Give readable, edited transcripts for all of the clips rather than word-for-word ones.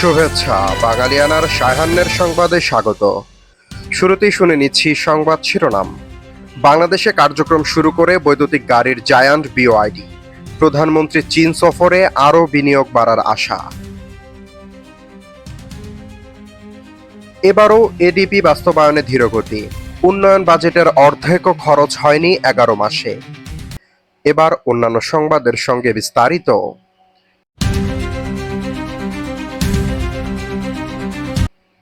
শুভেচ্ছা বাঙালিয়ানার সায়াহ্নের সংবাদে স্বাগত। শুরুতেই শুনে নিচ্ছি সংবাদ শিরোনাম। বাংলাদেশে কার্যক্রম শুরু করে বৈদ্যুতিক গাড়ির জায়ান্ট বিওআইডি। প্রধানমন্ত্রী চীন সফরে আরও বিনিয়োগ বাড়ার আশা। এবারও এডিপি বাস্তবায়নে ধীরগতি। উন্নয়ন বাজেটের অর্ধেকও খরচ হয়নি 11 মাসে। এবার অন্যান্য সংবাদের সঙ্গে বিস্তারিত।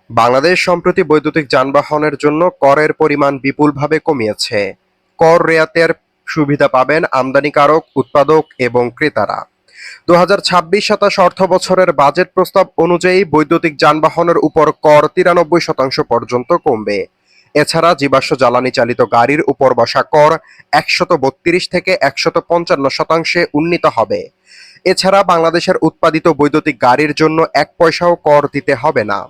বাংলাদেশ সম্প্রতি বৈদ্যুতিক যানবাহনের জন্য করের পরিমাণ বিপুলভাবে কমিয়েছে। কর রেয়াতের সুবিধা পাবেন আমদানিকারক, উৎপাদক এবং ক্রেতারা। 2026-27 অর্থ বছরের বাজেট প্রস্তাব অনুযায়ী বৈদ্যুতিক যানবাহনের উপর কর 93% পর্যন্ত কমবে। এছাড়া জীবাশ্ম জ্বালানি চালিত গাড়ির উপর বসা কর 132 থেকে 155% উন্নীত হবে। এছাড়া বাংলাদেশের উৎপাদিত বৈদ্যুতিক গাড়ির জন্য 1 পয়সাও কর দিতে হবে না।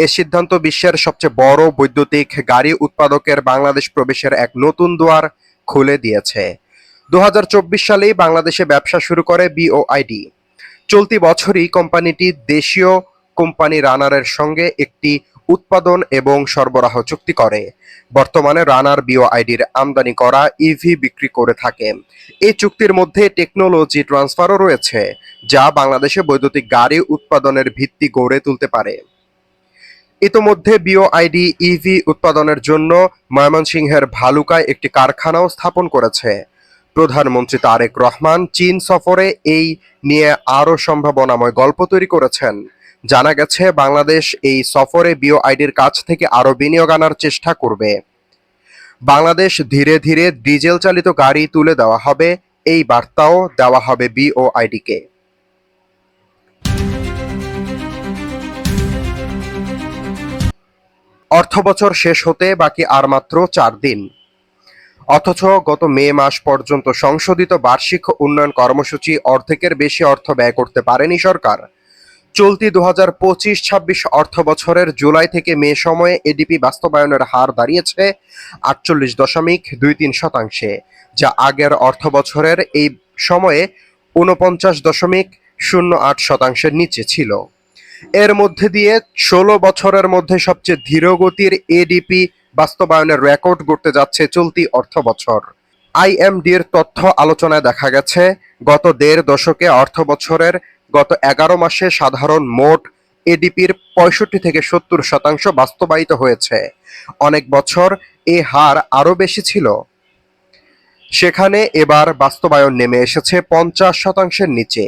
এ সিদ্ধান্ত বিশ্বের সবচেয়ে বড় বৈদ্যুতিক গাড়ি উৎপাদকের বাংলাদেশ প্রবেশের এক নতুন দুয়ার খুলে দিয়েছে। 2024 সালেই বাংলাদেশে ব্যবসা শুরু করে বিওআইডি। চলতি বছরই কোম্পানিটি দেশীয় কোম্পানি রানারের সঙ্গে একটি উৎপাদন এবং সরবরাহ চুক্তি করে। বর্তমানে রানার বিওআইডির আমদানি করা ইভি বিক্রি করে থাকে। এই চুক্তির মধ্যে টেকনোলজি ট্রান্সফারও রয়েছে, যা বাংলাদেশে বৈদ্যুতিক গাড়ি উৎপাদনের ভিত্তি গড়ে তুলতে পারে। ইতোমধ্যে বিওআইডি ইভি উৎপাদনের জন্য ময়মনসিংহের ভালুকায় একটি কারখানাও স্থাপন করেছে। প্রধানমন্ত্রী তারেক রহমান চীন সফরে এই নিয়ে আরও সম্ভাবনাময় গল্প তৈরি করেছেন। জানা গেছে বাংলাদেশ এই সফরে বিওআইডির কাছ থেকে আরও বিনিয়োগ আনার চেষ্টা করবে। বাংলাদেশ ধীরে ধীরে ডিজেল চালিত গাড়ি তুলে দেওয়া হবে, এই বার্তাও দেওয়া হবে বিওআইডিকে। অর্থবছর শেষ হতে বাকি আর মাত্র 4 দিন। অথচ গত মে মাস পর্যন্ত সংশোধিত বার্ষিক উন্নয়ন কর্মসূচি অর্ধেকের বেশি অর্থ ব্যয় করতে পারেনি সরকার। চলতি 2025-26 অর্থ বছরের জুলাই থেকে মে সময়ে এডিপি বাস্তবায়নের হার দাঁড়িয়েছে 48.23%, যা আগের অর্থ বছরের এই সময়ে 49.08%-এর নিচে ছিল। এর মধ্যে দিয়ে 16 বছরের মধ্যে সবচেয়ে ধীরগতির এডিপি বাস্তবায়নের রেকর্ড গড়তে যাচ্ছে চলতি অর্থবছর। আইএমডির তথ্য আলোচনায় দেখা গেছে, গত 1.5 দশকে অর্থবছরের গত 11 মাসে সাধারণ মোট এডিপির 65 থেকে 70% বাস্তবায়িত হয়েছে। অনেক বছর এ হার আরও বেশি ছিল। সেখানে এবার বাস্তবায়ন নেমে এসেছে 50%-এর নিচে।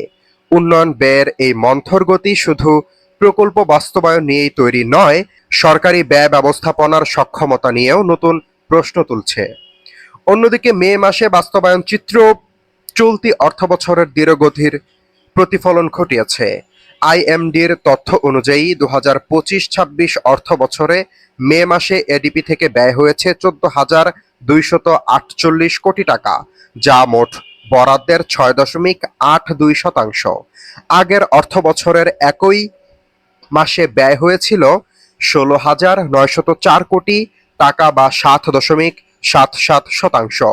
উন্নয়ন ব্যয়ের এই মন্থর গতি শুধু প্রকল্প বাস্তবায়ন নিয়েই তৈরি নয়, সরকারি ব্যয় ব্যবস্থাপনার সক্ষমতা নিয়েও নতুন প্রশ্ন তুলছে। অন্যদিকে মে মাসে বাস্তবায়ন চিত্র চলতি অর্থবছরের ধীরগতির প্রতিফলন ঘটিয়েছে। আইএমডির তথ্য অনুযায়ী 2025-26 অর্থ বছরে মে মাসে এডিপি থেকে ব্যয় হয়েছে 14,248 কোটি টাকা, যা মোট বরাদ্দের 6.82%। আগের অর্থ বছরের একই মাসে ব্যয় হয়েছিল 16,904 কোটি টাকা বা 7.77%।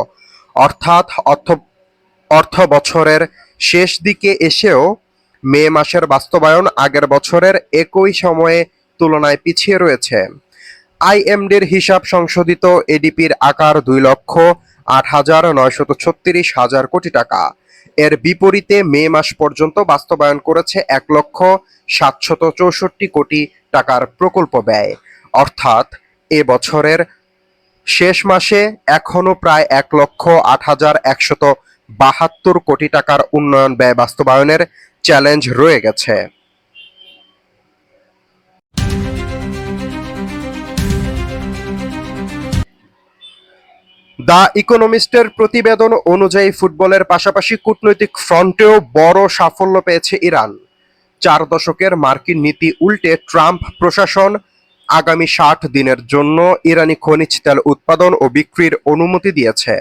অর্থাৎ অর্থ বছরের শেষ দিকে এসেও মে মাসের বাস্তবায়ন আগের বছরের একই সময়ে তুলনায় পিছিয়ে রয়েছে। আইএমডির হিসাব সংশোধিত এডিপির আকার 2,08,936 কোটি টাকা। এর বিপরীতে মে মাস পর্যন্ত বাস্তবায়ন করেছে 1,07,64 কোটি টাকার প্রকল্প ব্যয়। অর্থাৎ এ বছরের শেষ মাসে এখনো প্রায় 1,08,172 কোটি টাকার উন্নয়ন ব্যয় বাস্তবায়নের চ্যালেঞ্জ রয়ে গেছে। দ্য ইকোনমিস্টের প্রতিবেদন অনুযায়ী ফুটবলের পাশাপাশি কূটনৈতিক ফ্রন্টেও বড় সাফল্য পেয়েছে ইরান। 4 দশকের মার্কিন নীতি উল্টে ট্রাম্প প্রশাসন আগামী 60 দিনের জন্য ইরানি খনিজ তেল উৎপাদন ও বিক্রির অনুমতি দিয়েছে।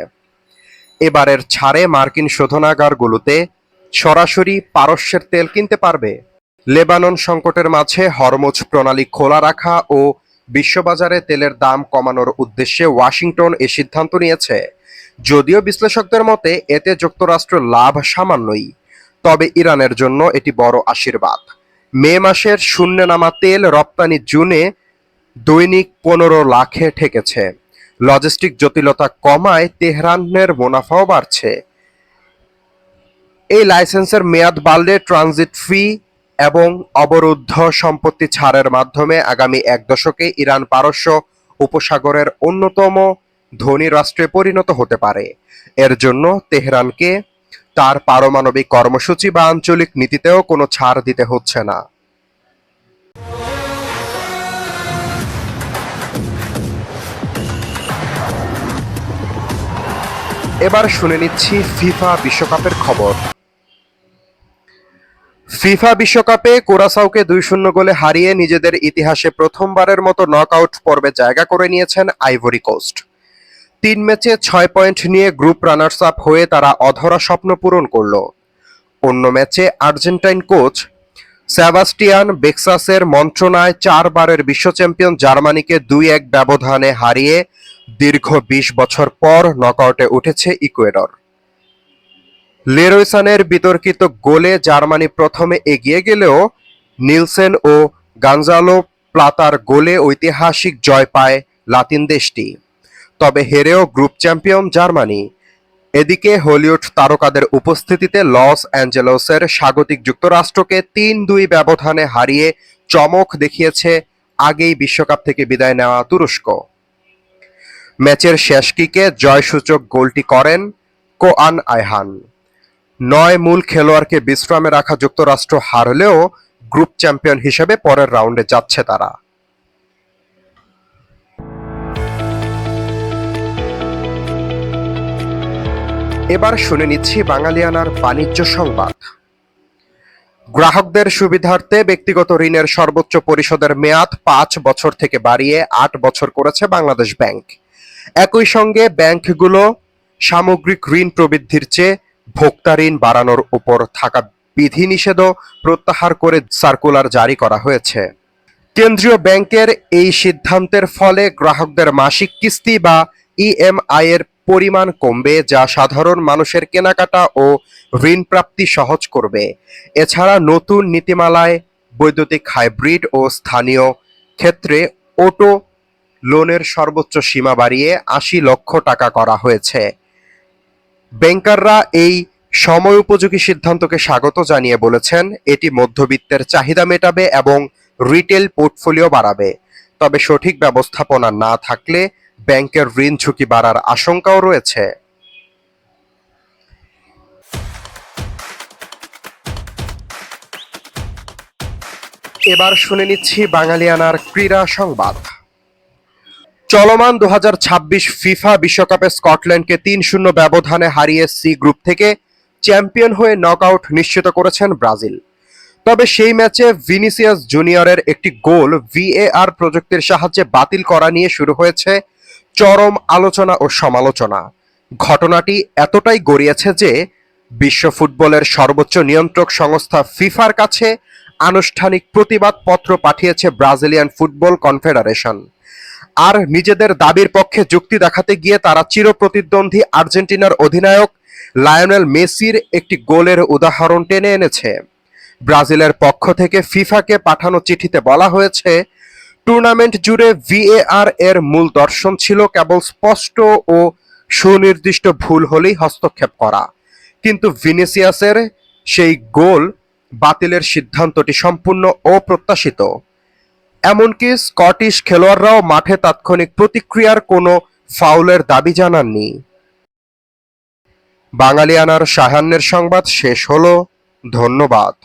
এবারের ছাড়ে মার্কিন শোধনাগারগুলোতে সরাসরি পারস্যের তেল কিনতে পারবে। লেবানন সংকটের মাঝে হরমুজ প্রণালী খোলা রাখা ও বিশ্ববাজারে তেলের দাম কমানোর উদ্দেশ্যে ওয়াশিংটন এ সিদ্ধান্ত নিয়েছে। যদিও বিশ্লেষকদের মতে এতে যুক্তরাষ্ট্রের লাভ সামান্যই, তবে ইরানের জন্য এটি বড় আশীর্বাদ। মে মাসের শূন্যে নামা তেল রপ্তানি জুনে দৈনিক 15 লাখে ঠেকেছে। লজিস্টিক জটিলতা কমায় তেহরানের মুনাফাও বাড়ছে। এই লাইসেন্সের মেয়াদ বাড়লে ট্রানজিট ফি এবং অবরুদ্ধ সম্পত্তি ছাড়ের মাধ্যমে আগামী এক দশকে ইরান পারস্য উপসাগরের অন্যতম ধনী রাষ্ট্রে পরিণত হতে পারে। এর জন্য তেহরানকে তার পারমাণবিক কর্মসূচি বা আঞ্চলিক নীতিতেও কোনো ছাড় দিতে হচ্ছে না। এবার শুনে নিচ্ছি ফিফা বিশ্বকাপের খবর। ফিফা বিশ্বকাপে কুরাসাওকে 2-0 গোলে হারিয়ে নিজেদের ইতিহাসে প্রথমবারের মতো নকআউট পর্বে জায়গা করে নিয়েছেন আইভরি কোস্ট। 3 ম্যাচে 6 পয়েন্ট নিয়ে গ্রুপ রানার্স আপ হয়ে তারা অধরা স্বপ্ন পূরণ করল। অন্য ম্যাচে আর্জেন্টাইন কোচ সেবাস্টিয়ান বেক্সাসের মন্ত্রণায় 4 বারের বিশ্ব চ্যাম্পিয়ন জার্মানিকে 2-1 ব্যবধানে হারিয়ে দীর্ঘ 20 বছর পর নকআউটে উঠেছে ইকুয়েডর। লেরোয় সানের বিতর্কিত গোলে জার্মানি প্রথমে এগিয়ে গেলেও নিলসেন ও গঞ্জালো প্লাতার গোলে ঐতিহাসিক জয় পায় লাতিন দেশটি। তবে হেরেও গ্রুপ চ্যাম্পিয়ন জার্মানি। এদিকে হলিউড তারকাদের উপস্থিতিতে লস অ্যাঞ্জেলসের স্বাগতিক যুক্তরাষ্ট্রকে 3-2 ব্যবধানে হারিয়ে চমক দেখিয়েছে আগেই বিশ্বকাপ থেকে বিদায় নেওয়া তুরস্ক। ম্যাচের শেষ কিকে জয়সূচক গোলটি করেন কোয়ান আয়হান। 9 মূল খেলোয়াড়কে বিশ্রামে রাখা যুক্তরাষ্ট্র হারলেও গ্রুপ চ্যাম্পিয়ন হিসেবে পরের রাউন্ডে যাচ্ছে তারা। এবার শুনে নিচ্ছি বাঙালিয়ানার বাণিজ্য সংবাদ। গ্রাহকদের সুবিধার্থে ব্যক্তিগত ঋণের সর্বোচ্চ পরিশোধের মেয়াদ 5 বছর থেকে বাড়িয়ে 8 বছর করেছে বাংলাদেশ ব্যাংক। একই সঙ্গে ব্যাংকগুলো সামগ্রিক ঋণ প্রবৃদ্ধির চেয়ে ভোক্তা ঋণ বাড়ানোর উপর থাকা বিধিনিষেধও প্রত্যাহার করে সার্কুলার জারি করা হয়েছে। কেন্দ্রীয় ব্যাংকের এই সিদ্ধান্তের ফলে গ্রাহকদের মাসিক কিস্তি বা ইএমআই এর পরিমাণ কমবে, যা সাধারণ মানুষের কেনাকাটা ও ঋণ প্রাপ্তি সহজ করবে। এছাড়া নতুন নীতিমালায় বৈদ্যুতিক হাইব্রিড ও স্থানীয় ক্ষেত্রে অটো লোনের সর্বোচ্চ সীমা বাড়িয়ে 80 লক্ষ টাকা করা হয়েছে। ব্যাংকাররা এই সময় উপযোগী সিদ্ধান্তকে স্বাগত জানিয়ে বলেছেন, এটি মধ্যবিত্তের চাহিদা মেটাবে এবং রিটেল পোর্টফোলিও বাড়াবে। তবে সঠিক ব্যবস্থাপনা না থাকলে ব্যাংকের ঋণ ঝুঁকি বাড়ার আশঙ্কাও রয়েছে। এবার শুনে নিচ্ছি বাঙালিয়ানার ক্রীড়া সংবাদ। চলমান 2026 ফিফা বিশ্বকাপে স্কটল্যান্ডকে 3-0 ব্যবধানে হারিয়ে সি গ্রুপ থেকে চ্যাম্পিয়ন হয়ে নকআউট নিশ্চিত করেছেন ব্রাজিল। তবে সেই ম্যাচে ভিনিসিয়াস জুনিয়রের একটি গোল ভিএআর প্রযুক্তির সাহায্যে বাতিল করা নিয়ে শুরু হয়েছে চরম আলোচনা ও সমালোচনা। ঘটনাটি এতটাই গড়িয়েছে যে বিশ্ব ফুটবলের সর্বোচ্চ নিয়ন্ত্রক সংস্থা ফিফার কাছে আনুষ্ঠানিক প্রতিবাদ পত্র পাঠিয়েছে ব্রাজিলিয়ান ফুটবল কনফেডারেশন। আর নিজেদের দাবির পক্ষে যুক্তি দেখাতে গিয়ে তারা চিরপ্রতিদ্বন্দ্বী আর্জেন্টিনার অধিনায়ক লায়নেল মেসির একটি গোলের উদাহরণ টেনে এনেছে। ব্রাজিলের পক্ষ থেকে ফিফাকে পাঠানো চিঠিতে বলা হয়েছে, টুর্নামেন্ট জুড়ে ভিএআর এর মূল দর্শন ছিল কেবল স্পষ্ট ও সুনির্দিষ্ট ভুল হলেই হস্তক্ষেপ করা, কিন্তু ভিনিসিয়াসের সেই গোল বাতিলের সিদ্ধান্তটি সম্পূর্ণ অপ্রত্যাশিত। এমনকি স্কটিশ খেলোয়াড়রাও মাঠে তাৎক্ষণিক প্রতিক্রিয়ার কোনো ফাউলের দাবি জানাননি। বাঙালিয়ানার সায়াহ্নের সংবাদ শেষ হলো। ধন্যবাদ।